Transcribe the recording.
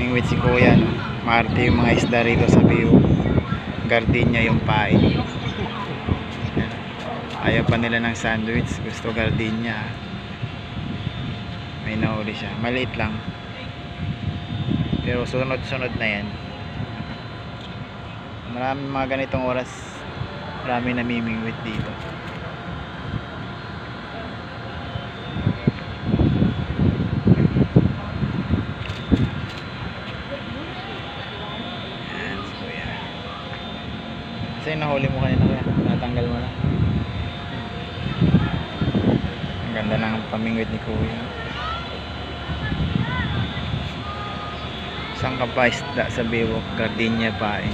namimingwit si kuya, no? Maarte yung mga isda rito sa Biu. Gardenia yung pain. Ayaw pa nila ng sandwich, gusto gardenia. May nahuli siya, maliit lang, pero sunod-sunod na yan. Maraming mga ganitong oras, maraming namimingwit dito. Yan, so yan. Kasi nahuli mo kanina, kaya natanggal mo na. Ang ganda ng pamingwit ni kuya. Isang kapaisda sa Biwok, gardenia pain.